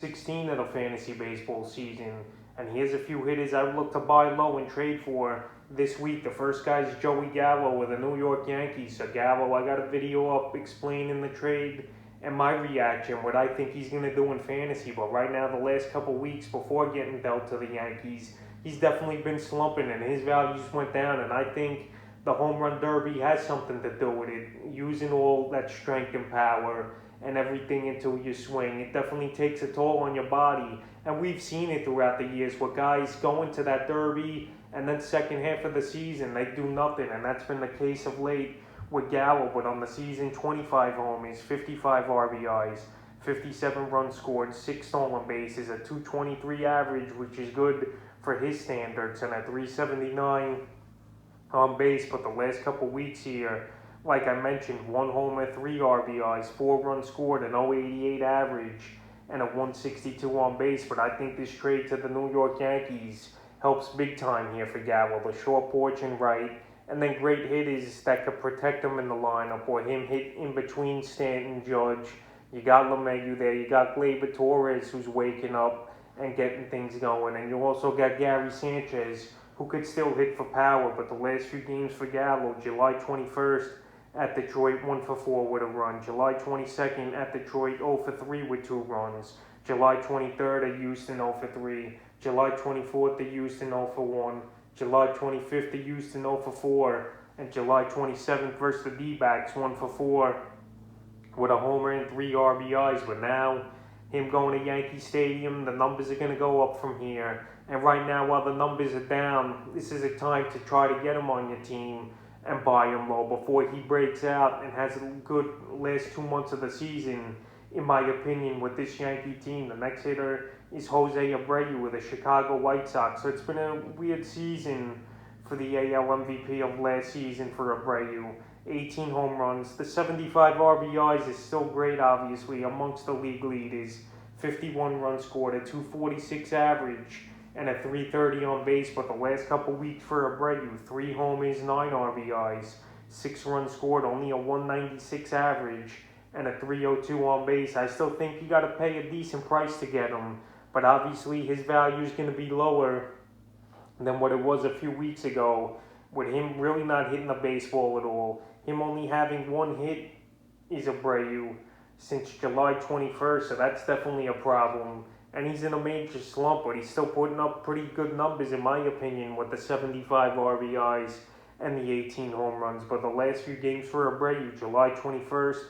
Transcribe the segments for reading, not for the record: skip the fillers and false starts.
16 of the fantasy baseball season, and here's a few hitters I would look to buy low and trade for this week. The first guy is Joey Gallo with the New York Yankees. So Gallo, I got a video up explaining the trade and my reaction, what I think he's going to do in fantasy. But right now, the last couple weeks before getting dealt to the Yankees, he's definitely been slumping and his values went down. And I think the home run derby has something to do with it. Using all that strength and power and everything into your swing, it definitely takes a toll on your body. And we've seen it throughout the years where guys go into that derby and then second half of the season they do nothing. And that's been the case of late with Gallo. But on the season, 25 homers, 55 RBIs, 57 runs scored, 6 stolen bases, a 223 average, which is good for his standards, and a 379 on base. But the last couple weeks here, like I mentioned, 1 homer, 3 RBIs, 4 runs scored, an 088 average, and a 162 on base. But I think this trade to the New York Yankees helps big time here for Gallo. The short porch and right, and then great hitters that could protect him in the lineup or him hit in between Stanton, Judge. You got LeMahieu there. You got Gleyber Torres, who's waking up and getting things going. And you also got Gary Sanchez, who could still hit for power. But the last few games for Gallo, July 21st at Detroit, 1 for 4 with a run. July 22nd at Detroit, 0 for 3 with 2 runs. July 23rd at Houston, 0 for 3. July 24th at Houston, 0 for 1. July 25th at Houston, 0 for 4. And July 27th versus the D-backs, 1 for 4 with a homer and 3 RBIs. But now, him going to Yankee Stadium, the numbers are going to go up from here. And right now, while the numbers are down, this is a time to try to get him on your team and buy him low before he breaks out and has a good last 2 months of the season, in my opinion, with this Yankee team. The next hitter is Jose Abreu with the Chicago White Sox. So it's been a weird season for the AL MVP of last season for Abreu. 18 home runs. The 75 RBIs is still great, obviously, amongst the league leaders. 51 runs scored, a 246 average, and a 330 on base. But the last couple weeks for Abreu, 3 homers, 9 RBIs, 6 runs scored, only a 196 average, and a 302 on base. I still think you got to pay a decent price to get him, but obviously his value is going to be lower than what it was a few weeks ago, with him really not hitting the baseball at all. Him only having 1 hit is Abreu since July 21st, so that's definitely a problem. And he's in a major slump, but he's still putting up pretty good numbers, in my opinion, with the 75 RBIs and the 18 home runs. But the last few games for Abreu, July 21st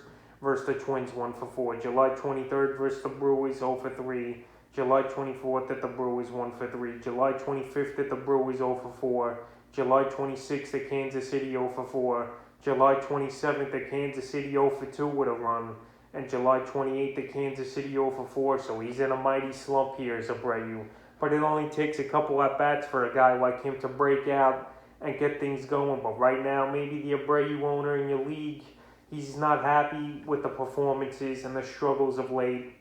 versus the Twins, 1 for 4. July 23rd versus the Brewers, 0 for 3. July 24th at the Brewers, 1 for 3. July 25th at the Brewers, 0 for 4. July 26th at Kansas City, 0 for 4. July 27th at Kansas City, 0 for 2 with a run. And July 28th at Kansas City, 0 for 4. So he's in a mighty slump here as Abreu. But it only takes a couple at-bats for a guy like him to break out and get things going. But right now, maybe the Abreu owner in your league, he's not happy with the performances and the struggles of late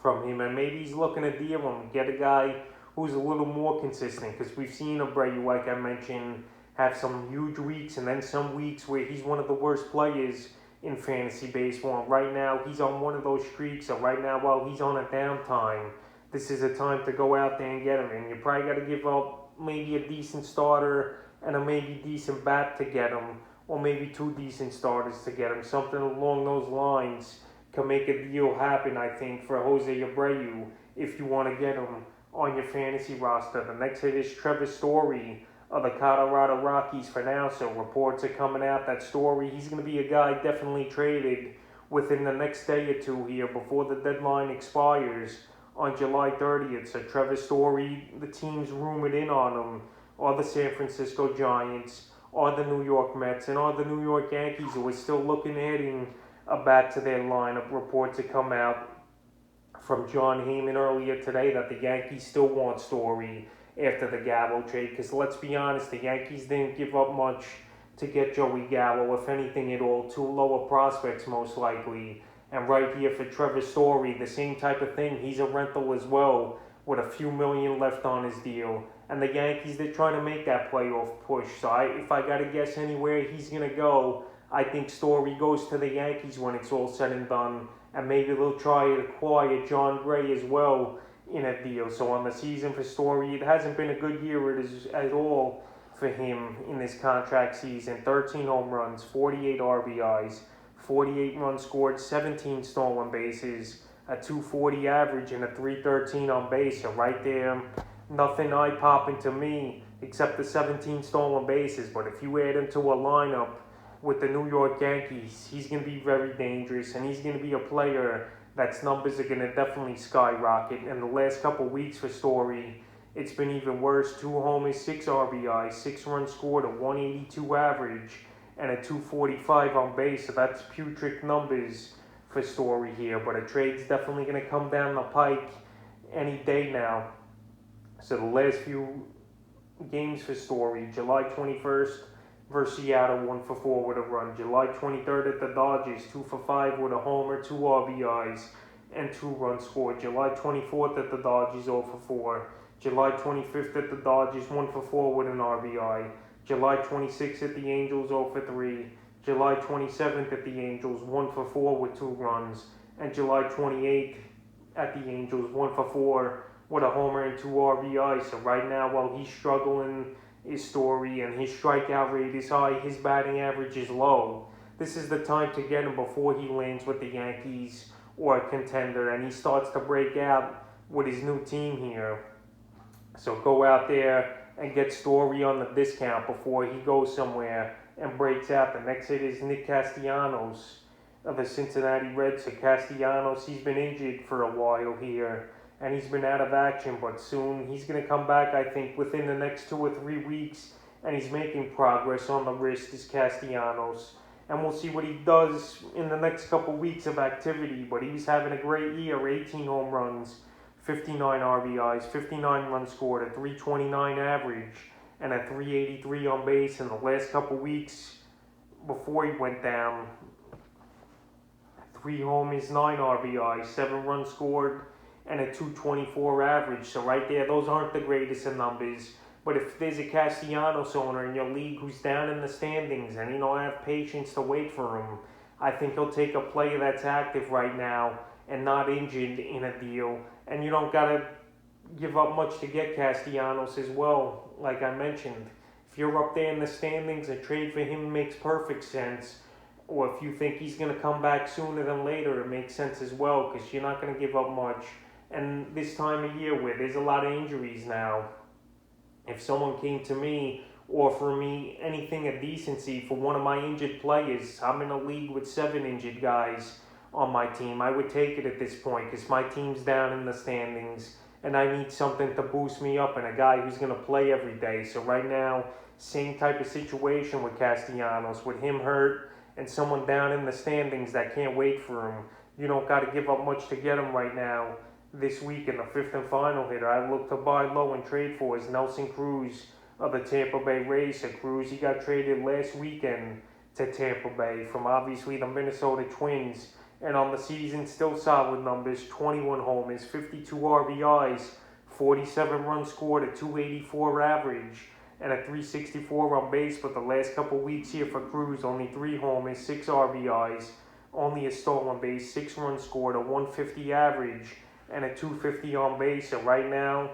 from him. And maybe he's looking to deal him, get a guy who's a little more consistent. Because we've seen Abreu, like I mentioned, have some huge weeks and then some weeks where he's one of the worst players in fantasy baseball. And right now, he's on one of those streaks. So right now, while he's on a downtime, this is a time to go out there and get him. And you probably got to give up maybe a decent starter and a maybe decent bat to get him, or maybe 2 decent starters to get him. Something along those lines can make a deal happen, I think, for Jose Abreu if you want to get him on your fantasy roster. The next hit is Trevor Story of the Colorado Rockies for now. So reports are coming out that Story, he's going to be a guy definitely traded within the next day or two here before the deadline expires on July 30th. So Trevor Story, the teams rumored in on him are the San Francisco Giants, or the New York Mets, and or the New York Yankees, who are still looking at adding a bat to their lineup. Reports have come out from John Heyman earlier today that the Yankees still want Story after the Gallo trade. Because let's be honest, the Yankees didn't give up much to get Joey Gallo, if anything at all. 2 lower prospects most likely. And right here for Trevor Story, the same type of thing. He's a rental as well, with a few million left on his deal. And the Yankees, they're trying to make that playoff push. So if I got to guess anywhere he's going to go, I think Story goes to the Yankees when it's all said and done. and maybe they'll try to acquire John Gray as well in a deal. So on the season for Story, it hasn't been a good year at all for him in this contract season. 13 home runs, 48 RBIs, 48 runs scored, 17 stolen bases, a 240 average, and a 313 on base. So right there, nothing eye-popping to me except the 17 stolen bases. But if you add him to a lineup with the New York Yankees, he's going to be very dangerous, and he's going to be a player that's numbers are going to definitely skyrocket. And the last couple weeks for Story, it's been even worse. 2 homers, 6 RBIs, 6 runs scored, a 182 average, and a 245 on base. So that's putrid numbers for Story here. But a trade's definitely going to come down the pike any day now. So the last few games for Story: July 21st versus Seattle, 1-for-4 with a run. July 23rd at the Dodgers, 2-for-5 with a homer, 2 RBIs, and 2 runs scored. July 24th at the Dodgers, 0-for-4. July 25th at the Dodgers, 1-for-4 with an RBI. July 26th at the Angels, 0-for-3. July 27th at the Angels, 1-for-4 with 2 runs. And July 28th at the Angels, 1-for-4 with a homer and 2 RBIs. So right now, while he's struggling his Story and his strikeout rate is high, his batting average is low. This is the time to get him before he lands with the Yankees or a contender and he starts to break out with his new team here. So go out there and get Story on the discount before he goes somewhere and breaks out. The next hit is Nick Castellanos of the Cincinnati Reds. So Castellanos, he's been injured for a while here, and he's been out of action, but soon he's going to come back, I think, within the next 2 or 3 weeks, and he's making progress on the wrist, is Castellanos. And we'll see what he does in the next couple weeks of activity, but he's having a great year: 18 home runs, 59 RBIs, 59 runs scored, a 329 average, and a 383 on base in the last couple weeks before he went down. 3 homers, 9 RBIs, 7 runs scored, and a 224 average. So right there, those aren't the greatest of numbers. But if there's a Castellanos owner in your league who's down in the standings and you don't have patience to wait for him, I think he'll take a player that's active right now and not injured in a deal. And you don't got to give up much to get Castellanos as well, like I mentioned. If you're up there in the standings, a trade for him makes perfect sense. Or if you think he's going to come back sooner than later, it makes sense as well, because you're not going to give up much. And this time of year where there's a lot of injuries now, if someone came to me offering me anything of decency for one of my injured players, I'm in a league with 7 injured guys on my team, I would take it at this point, because my team's down in the standings and I need something to boost me up and a guy who's going to play every day. So right now, same type of situation with Castellanos, with him hurt and someone down in the standings that can't wait for him. You don't got to give up much to get him right now. This week in the 5th and final hitter I look to buy low and trade for is Nelson Cruz of the Tampa Bay Rays. So Cruz, he got traded last weekend to Tampa Bay from obviously the Minnesota Twins. And on the season, still solid numbers: 21 homers, 52 RBIs, 47 runs scored, a 284 average, and a 364 on base. But the last couple weeks here for Cruz, only 3 homers, 6 RBIs, only a stolen base, 6 runs scored, a 150 average, and a 250 on base. So right now,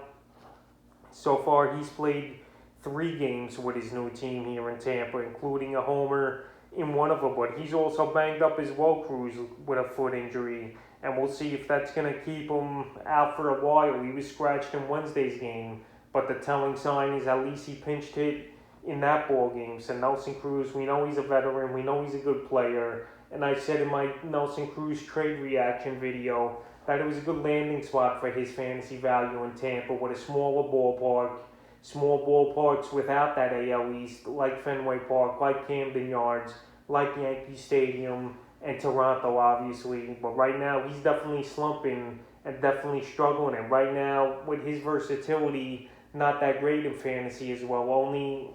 so far, he's played 3 games with his new team here in Tampa, including a homer in one of them. But he's also banged up as well, Cruz, with a foot injury. And we'll see if that's going to keep him out for a while. He was scratched in Wednesday's game, but the telling sign is at least he pinched hit in that ball game. So Nelson Cruz, we know he's a veteran. We know he's a good player. And I said in my Nelson Cruz trade reaction video that it was a good landing spot for his fantasy value in Tampa with a smaller ballpark. Small ballparks without that AL East, like Fenway Park, like Camden Yards, like Yankee Stadium, and Toronto, obviously. But right now, he's definitely slumping and definitely struggling. And right now, with his versatility, not that great in fantasy as well. Only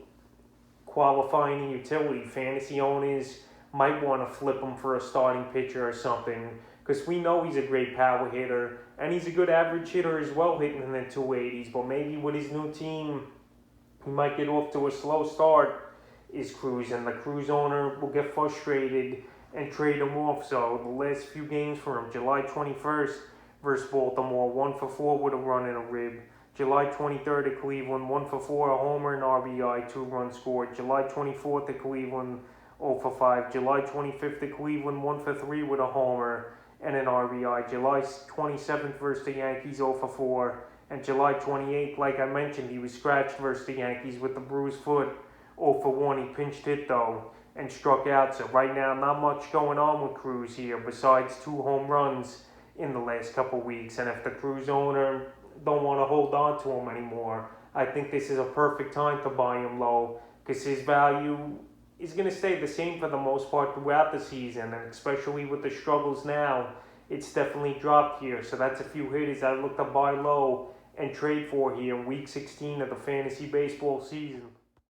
qualifying in utility. Fantasy owners might want to flip him for a starting pitcher or something, because we know he's a great power hitter, and he's a good average hitter as well, hitting in the 280s. But maybe with his new team, he might get off to a slow start, is Cruz. And the Cruz owner will get frustrated and trade him off. So the last few games for him: July 21st versus Baltimore, 1-for-4 with a run and a rib. July 23rd at Cleveland, 1-for-4, a homer and RBI, 2 runs scored. July 24th at Cleveland, 0-for-5. July 25th at Cleveland, 1-for-3 with a homer and an RBI. July 27th versus the Yankees, 0-for-4. And July 28th, like I mentioned, he was scratched versus the Yankees with the bruised foot, 0-for-1. He pinched hit though and struck out. So right now, not much going on with Cruz here besides 2 home runs in the last couple weeks. And if the Cruz owner don't want to hold on to him anymore, I think this is a perfect time to buy him low, because his value is going to stay the same for the most part throughout the season, and especially with the struggles now, it's definitely dropped here. So that's a few hitters I look to buy low and trade for here in week 16 of the fantasy baseball season.